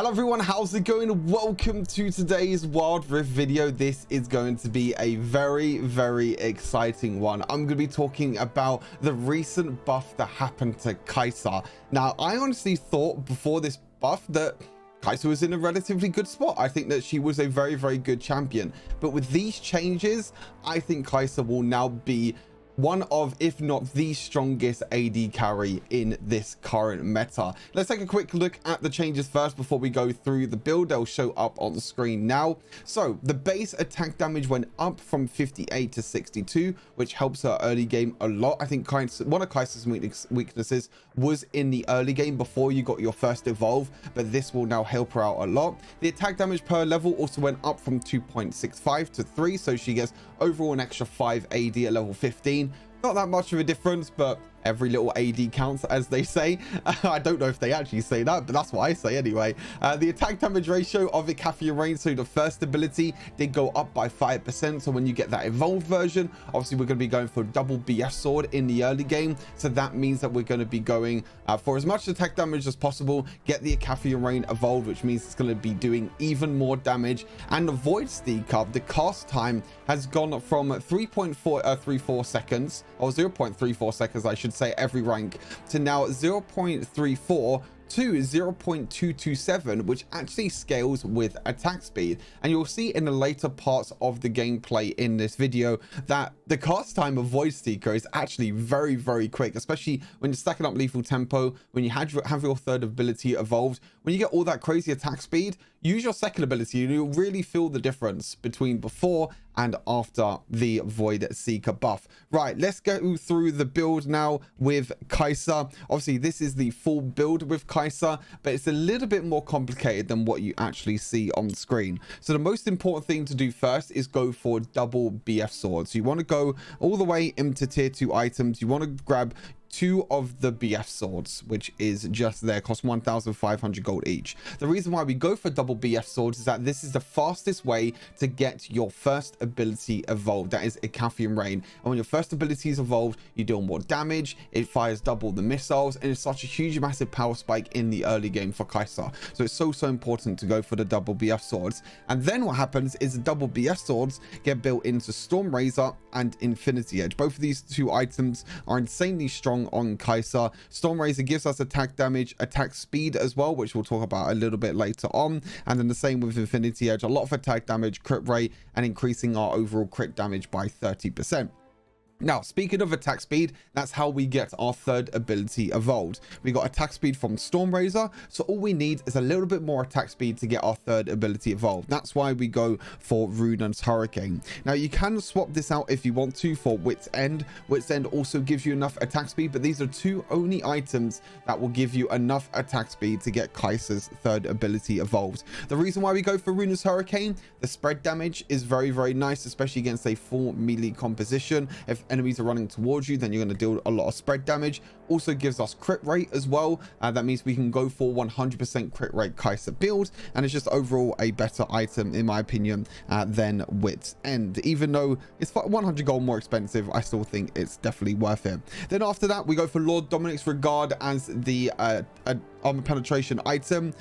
Hello everyone, how's it going? Welcome to today's Wild Rift video. This is going to be a very exciting one. I'm going to be talking about the recent buff that happened to Kai'Sa. Now, I honestly thought before this buff that Kai'Sa was in a relatively good spot. I think that she was a very good champion. But with these changes, I think Kai'Sa will now be one of, if not the strongest AD carry in this current meta. Let's take a quick look at the changes first before we go through the build. They'll show up on the screen now. So the base attack damage went up from 58 to 62, which helps her early game a lot. I think one of Kai'Sa's weaknesses was in the early game before you got your first evolve, but this will now help her out a lot. The attack damage per level also went up from 2.65 to 3, so she gets overall an extra 5 AD at level 15. Not that much of a difference, but every little AD counts, as they say. I don't know if they actually say that, but that's what I say anyway. The attack damage ratio of the Icathian Rain, so the first ability, did go up by 5%. So when you get that evolved version, obviously we're going to be going for double BF sword in the early game. So that means that we're going to be going for as much attack damage as possible, get the Icathian Rain evolved, which means it's going to be doing even more damage. And the Void Seeker, the cast time has gone from 3.34 seconds, or 0.34 seconds, I should say, every rank, to now 0.34 to 0.227, which actually scales with attack speed. And you'll see in the later parts of the gameplay in this video that the cast time of Void Seeker is actually very quick, especially when you're stacking up lethal tempo, when you have your third ability evolved. When you get all that crazy attack speed, use your second ability and you'll really feel the difference between before and after the Void Seeker buff. Right, let's go through the build now with Kai'Sa. Obviously, this is the full build with Kai'Sa, but it's a little bit more complicated than what you actually see on screen. So the most important thing to do first is go for double BF swords. You want to go all the way into tier 2 items. You want to grab 2 of the BF swords, which is just there, cost 1,500 gold each. The reason why we go for double BF swords is that this is the fastest way to get your first ability evolved. That is Icathian Rain. And when your first ability is evolved, you deal more damage, it fires double the missiles, and it's such a huge massive power spike in the early game for Kai'Sa. So it's so important to go for the double BF swords. And then what happens is the double BF swords get built into Storm Razor and Infinity Edge. Both of these 2 items are insanely strong on Kai'Sa. Storm Razor gives us attack damage, attack speed as well, which we'll talk about a little bit later on. And then the same with Infinity Edge, a lot of attack damage, crit rate, and increasing our overall crit damage by 30%. Now, speaking of attack speed, that's how we get our third ability evolved. We got attack speed from Storm Razor, so all we need is a little bit more attack speed to get our third ability evolved. That's why we go for Runan's Hurricane. Now, you can swap this out if you want to for Wit's End. Wit's End also gives you enough attack speed, but these are 2 only items that will give you enough attack speed to get Kai'Sa's third ability evolved. The reason why we go for Runan's Hurricane, the spread damage is very nice, especially against a full melee composition. If enemies are running towards you, then you're going to deal a lot of spread damage. Also gives us crit rate as well. That means we can go for 100% crit rate Kai'Sa build, and it's just overall a better item in my opinion than Wit's End. Even though it's 100 gold more expensive, I still think it's definitely worth it. Then after that, we go for Lord Dominic's Regard as the armor penetration item.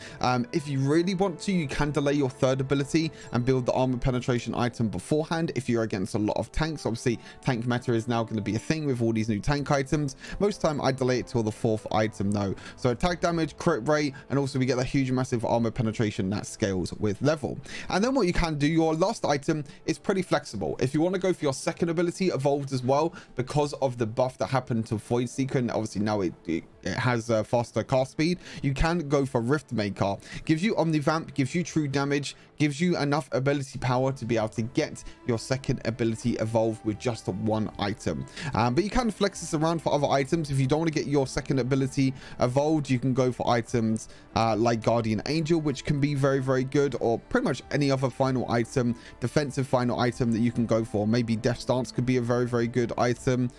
If you really want to, you can delay your third ability and build the armor penetration item beforehand if you're against a lot of tanks. Obviously, tank meta is now going to be a thing with all these new tank items. Most time I delay it till the 4th item though. So attack damage, crit rate, and also we get the huge massive armor penetration that scales with level. And then what you can do, your last item is pretty flexible. If you want to go for your second ability evolved as well, because of the buff that happened to Void Seeker, and obviously now it has a faster cast speed, you can go for Rift Maker. Gives you Omnivamp, gives you true damage, gives you enough ability power to be able to get your second ability evolved with just 1 item. But you can flex this around for other items. If you don't want to get your second ability evolved, you can go for items like Guardian Angel, which can be very good, or pretty much any other final item, defensive final item that you can go for. Maybe Death Stance could be a very good item.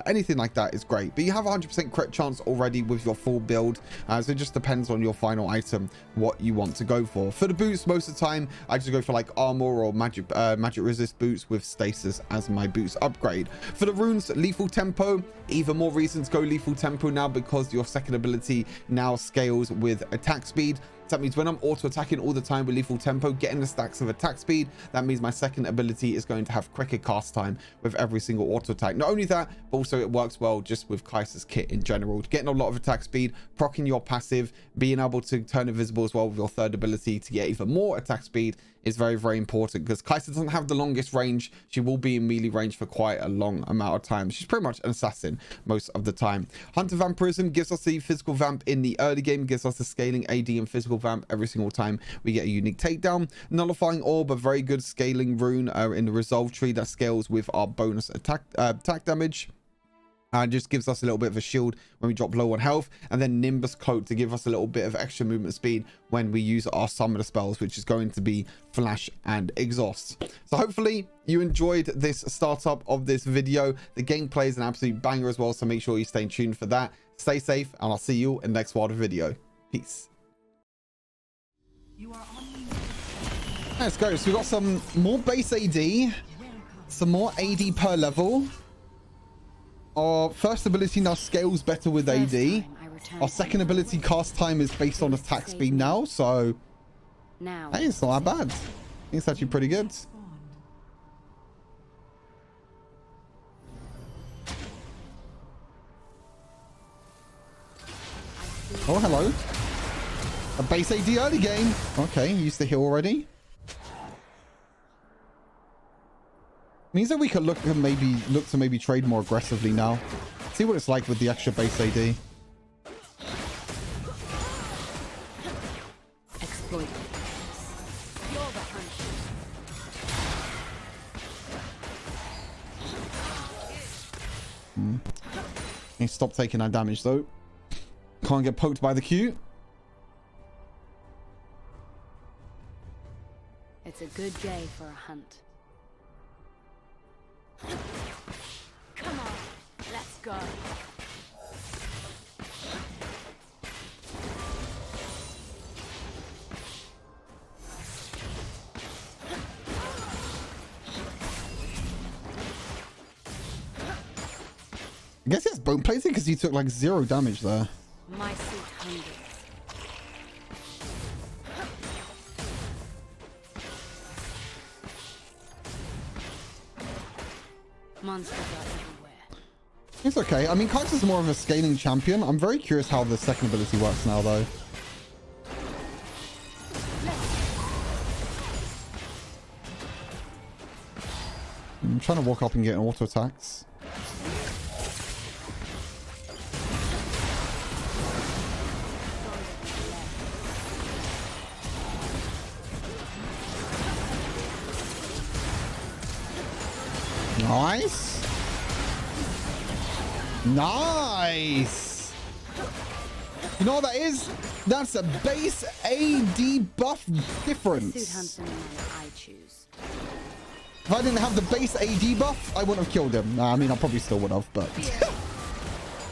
Anything like that is great, but you have 100% crit chance already with your full build, so it just depends on your final item what you want to go for. For the boots, most of the time I just go for like armor or magic resist boots with stasis as my boots upgrade. For the runes, lethal tempo, even more reasons to go lethal tempo now, because your second ability now scales with attack speed. So that means when I'm auto attacking all the time with lethal tempo, getting the stacks of attack speed, that means my second ability is going to have quicker cast time with every single auto attack. Not only that, but also it works well just with Kai'Sa's kit in general. Getting a lot of attack speed, proccing your passive, being able to turn invisible as well with your third ability to get even more attack speed is very, very important, because Kai'Sa doesn't have the longest range. She will be in melee range for quite a long amount of time. She's pretty much an assassin most of the time. Hunter Vampirism gives us the physical vamp in the early game, gives us the scaling AD and physical vamp every single time we get a unique takedown. Nullifying Orb, a very good scaling rune in the resolve tree that scales with our bonus attack damage. And just gives us a little bit of a shield when we drop low on health. And then Nimbus Cloak to give us a little bit of extra movement speed when we use our summoner spells, which is going to be Flash and Exhaust. So hopefully you enjoyed this startup of this video. The gameplay is an absolute banger as well, so make sure you stay tuned for that. Stay safe, and I'll see you in the next Wild video. Peace. Let's go. So we've got some more base AD, some more AD per level. Our first ability now scales better with AD. Our second ability cast time is based on attack speed now, so hey, it's not that bad. I think it's actually pretty good. Oh, hello. A base AD early game. Okay, used to heal already. Means that we could look to maybe trade more aggressively now. See what it's like with the extra base AD. Exploit. He stopped taking that damage though. Can't get poked by the Q. It's a good day for a hunt. Come on, let's go. I guess he has bone plating because he took like 0 damage there. My suit hungry. Monsters are everywhere. It's okay. I mean, Kai'Sa's more of a scaling champion. I'm very curious how the second ability works now, though. I'm trying to walk up and get auto attacks. Nice. Nice. You know what that is? That's a base AD buff difference. I choose. If I didn't have the base AD buff, I wouldn't have killed him. Nah, I mean, I probably still would have, but...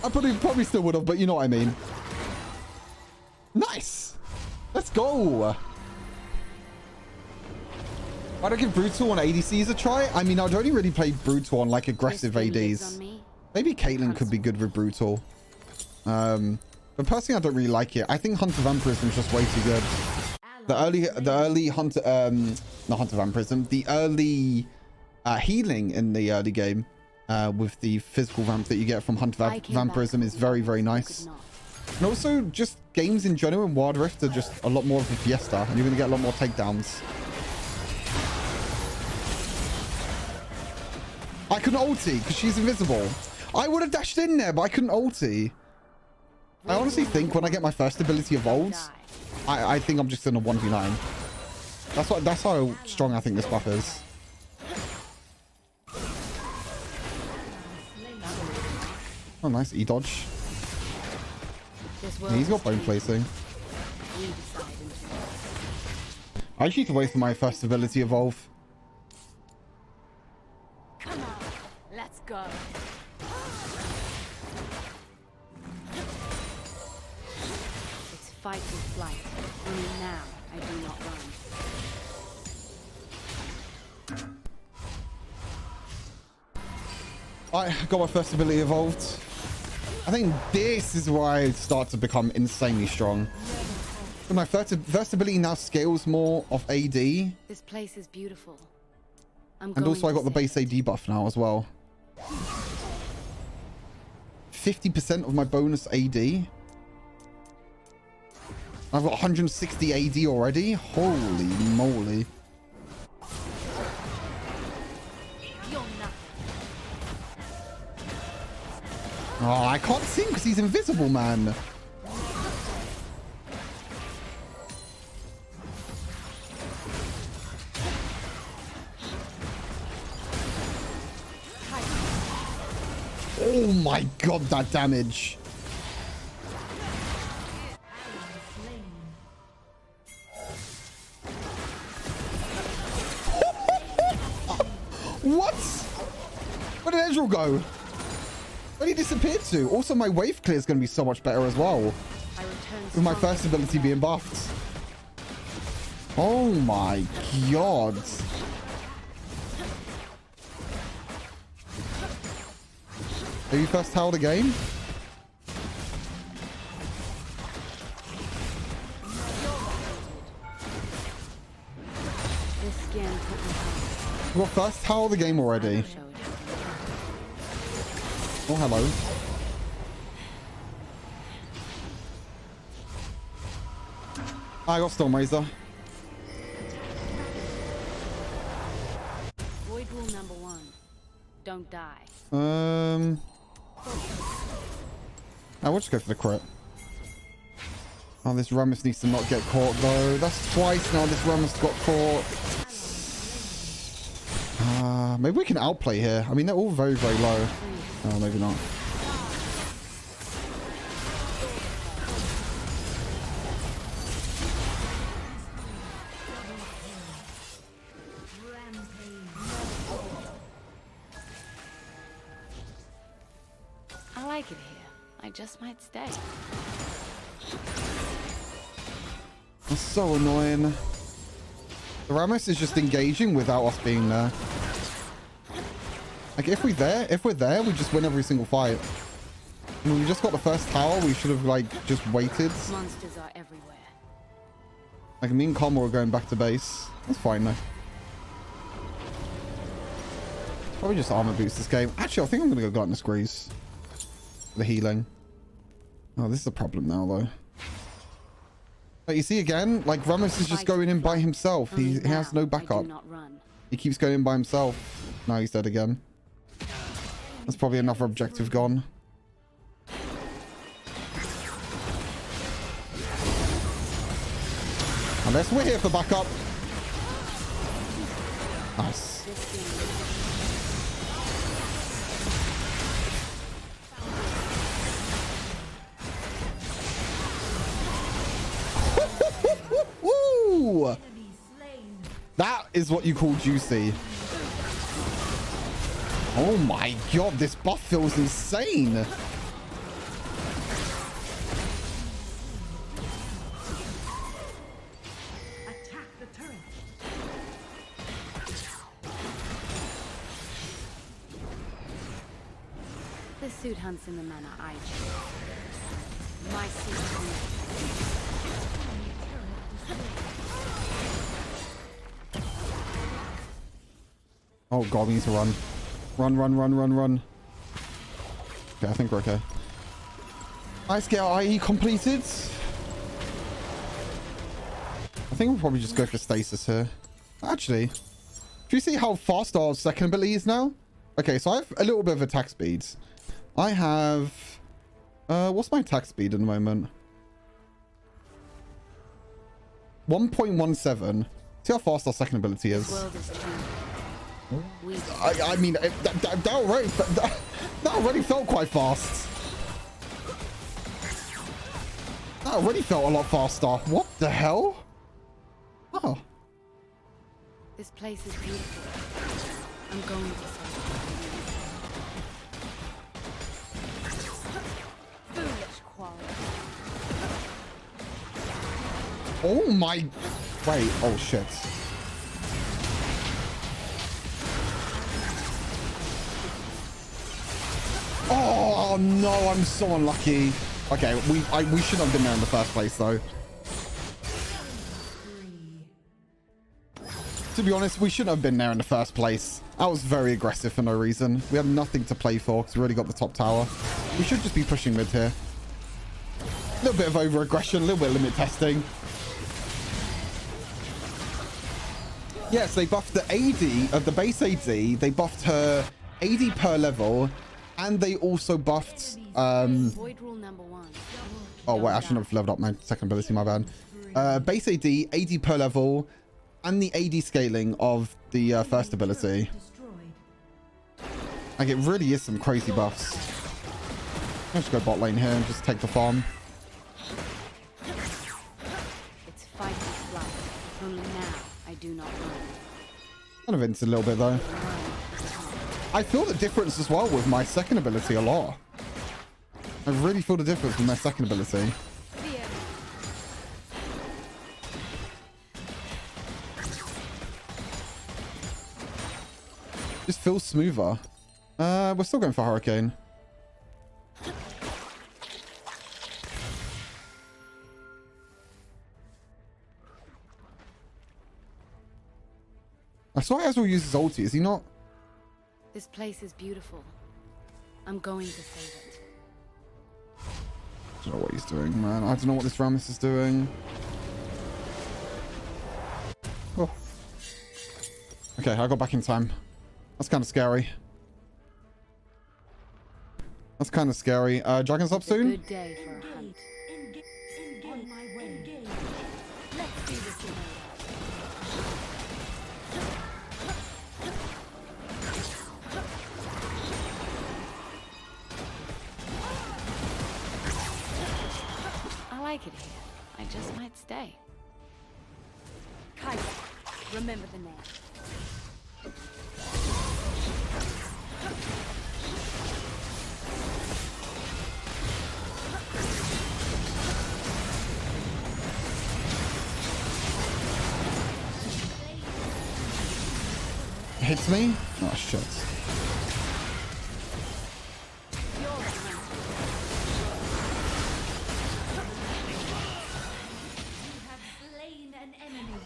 I probably still would have, but you know what I mean. Nice. Let's go. Why don't I give Brutal on ADCs a try? I mean, I'd only really play Brutal on like aggressive ADs. Maybe Caitlyn could be good with Brutal. But personally, I don't really like it. I think Hunter Vampirism is just way too good. The early Hunter, not Hunter Vampirism, the early healing in the early game with the physical vamp that you get from Hunter Vampirism is very, very nice. And also, just games in general in Wild Rift are just a lot more of a fiesta, and you're going to get a lot more takedowns. I couldn't ulti because she's invisible. I would have dashed in there, but I couldn't ulti. I honestly think when I get my first ability evolved, I think I'm just in a 1v9. That's how strong I think this buff is. Oh, nice E-dodge. Yeah, he's got bone placing. I actually need to wait for my first ability evolve. Come on, let's go. It's fight or flight. Only now I do not run. I got my first ability evolved. I think this is where I start to become insanely strong. So my first ability now scales more of AD. This place is beautiful. And also I got the base AD buff now as well. 50% of my bonus AD. I've got 160 AD already. Holy moly. Oh, I can't see him because he's invisible, man. Oh my god, that damage. What? Where did Ezreal go? Where did he disappear to? Also, my wave clear is going to be so much better as well. With my first ability being buffed. Oh my god. Have you first towered the game? We've got first tower of the game already. Oh, hello. I got Storm Razor. Void rule number 1. Don't die. I will just go for the crit. Oh, this Rammus needs to not get caught though. That's twice now this Rammus got caught. Maybe we can outplay here. I mean, they're all very, very low. Oh, maybe not. I like it here. I just might stay. That's so annoying. The Rammus is just engaging without us being there. Like, if we're there, we just win every single fight. I mean, we just got the first tower. We should have, like, just waited. Monsters are everywhere. Like, me and Combo are going back to base. That's fine, though. Probably just armor boost this game. Actually, I think I'm going to go Gluttonous Grease. The healing. Oh, this is a problem now, though. But you see, again, like, Rammus is just going in by himself. He has no backup. He keeps going in by himself. Now he's dead again. That's probably another objective gone. Unless we're here for backup. Nice. Woo! That is what you call juicy. Oh my god, this buff feels insane. Attack the turret. The suit hunts in the manner I choose. My suit. Oh god, we need to run. Run, run, run, run, run. Okay, I think we're okay. Ice Scale IE completed. I think we'll probably just go for stasis here. Actually, do you see how fast our second ability is now? Okay, so I have a little bit of attack speed. I have... what's my attack speed at the moment? 1.17. See how fast our second ability is. I mean, that already felt quite fast. That already felt a lot faster. What the hell? Oh. This place is beautiful. I'm going to foolish quality. Oh my... Wait, oh shit. Oh no, I'm so unlucky. Okay, we should have been there in the first place though. To be honest, we shouldn't have been there in the first place. I was very aggressive for no reason. We had nothing to play for because we already got the top tower. We should just be pushing mid here. A little bit of over-aggression, a little bit of limit testing. Yes, they buffed the AD, the base AD. They buffed her AD per level. And they also buffed... Void rule number 1. Oh, wait, I shouldn't have leveled up my second ability, my bad. Base AD, AD per level, and the AD scaling of the first ability. Like, it really is some crazy buffs. Let's go bot lane here and just take the farm. It's fight or flight. Only now I do not run. Kind of into a little bit, though. I feel the difference as well with my second ability a lot. I really feel the difference with my second ability. Just feels smoother. We're still going for Hurricane. I saw Ezreal use his ulti. Is he not? This place is beautiful. I'm going to save it. I don't know what he's doing, man. I don't know what this Rammus is doing. Oh. Okay, I got back in time. That's kind of scary. That's kind of scary. Dragon's up soon? Good day for a hunt. On my way. Let's do this together. I like it here. I just might stay. Kaiser, remember the name. Hits me? Oh, shit. Slain an enemy.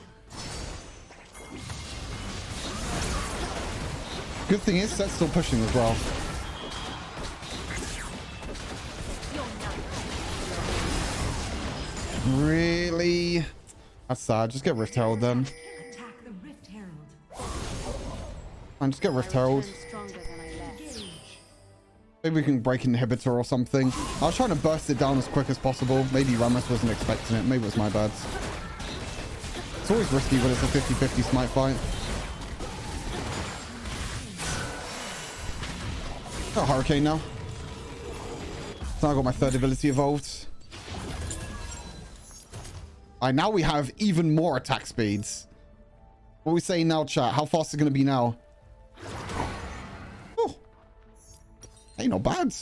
Good thing is, Set's still pushing as well. Really? That's sad. Just get Rift Herald then. Attack the Rift Herald. And just get Rift Herald. Stronger than I left. Maybe we can break inhibitor or something. I was trying to burst it down as quick as possible. Maybe Rammus wasn't expecting it. Maybe it was my bad. It's always risky when it's a 50-50 smite fight. Got Hurricane now. So I got my third ability evolved. Alright, now we have even more attack speeds. What are we saying now, chat? How fast is it going to be now? Oh. Ain't no bad.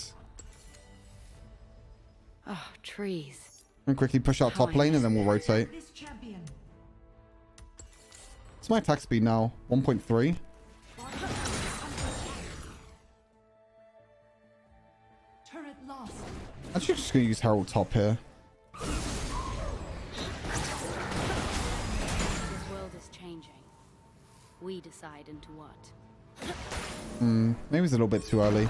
Oh, trees. And quickly push out top lane and then we'll rotate. This champion. What's my attack speed now? 1.3. Turret lost. Actually, just going to use Herald top here. This world is changing. We decide into what. Maybe it's a little bit too early.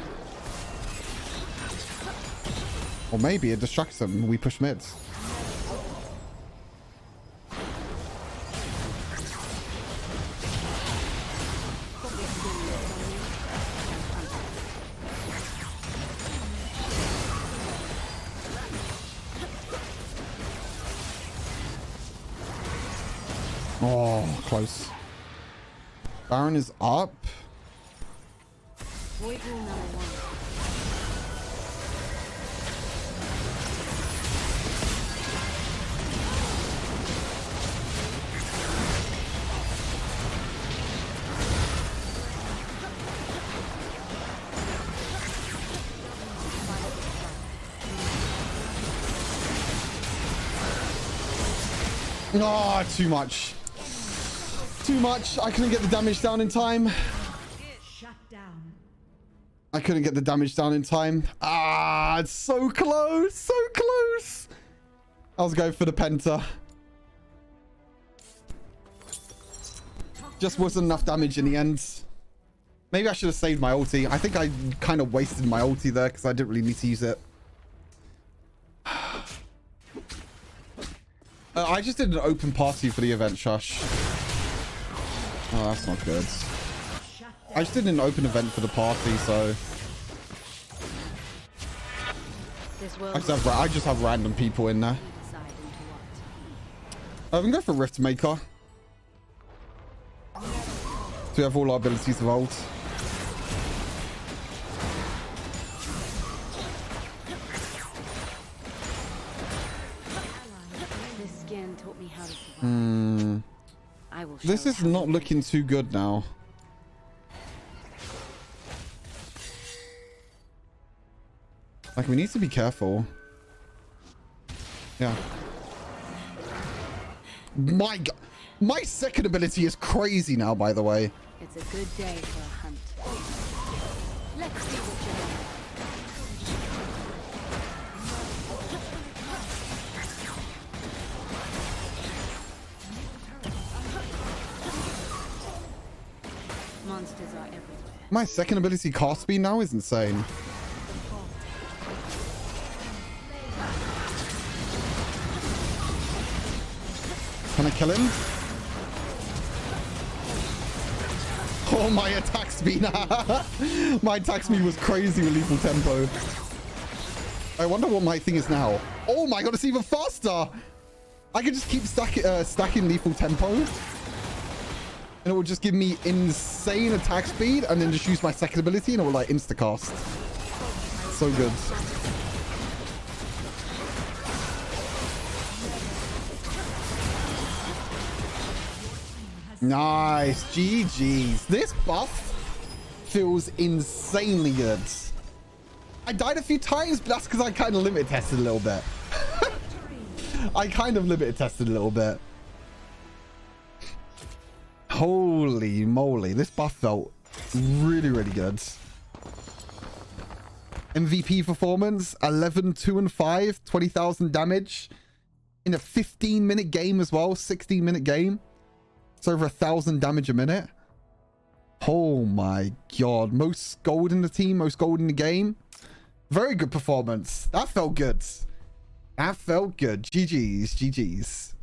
Or maybe it distracts them and we push mids. Oh, close. Baron is up. Void rule number 1. Oh, too much. Too much. I couldn't get the damage down in time. Shut down. I couldn't get the damage down in time. Ah, it's so close. So close. I was going for the penta. Just wasn't enough damage in the end. Maybe I should have saved my ulti. I think I kind of wasted my ulti there because I didn't really need to use it. I just did an open party for the event, Shush. Oh, that's not good. I just did an open event for the party, so... I just have random people in there. We can go for Rift Maker. So we have all our abilities evolved. This skin taught me how to survive. This is not looking too good now. Like, we need to be careful. Yeah. My God. My second ability is crazy now, by the way. It's a good day for a hunt. Let's see what you're doing. Monsters are everywhere. My second ability cast speed now is insane. Can I kill him? Oh, my attack speed. My attack speed was crazy with lethal tempo. I wonder what my thing is now. Oh my God, it's even faster. I could just keep stacking lethal tempo. And it will just give me insane attack speed and then just use my second ability and it will like insta-cast. So good. Nice. GG's. This buff feels insanely good. I died a few times, but that's because I kind of limit tested a little bit. I kind of limit tested a little bit. Holy moly. This buff felt really, really good. MVP performance, 11, 2 and 5, 20,000 damage in a 15-minute game as well, 16-minute game. It's over 1,000 damage a minute. Oh my God. Most gold in the team, most gold in the game. Very good performance. That felt good. That felt good. GG's. GG's.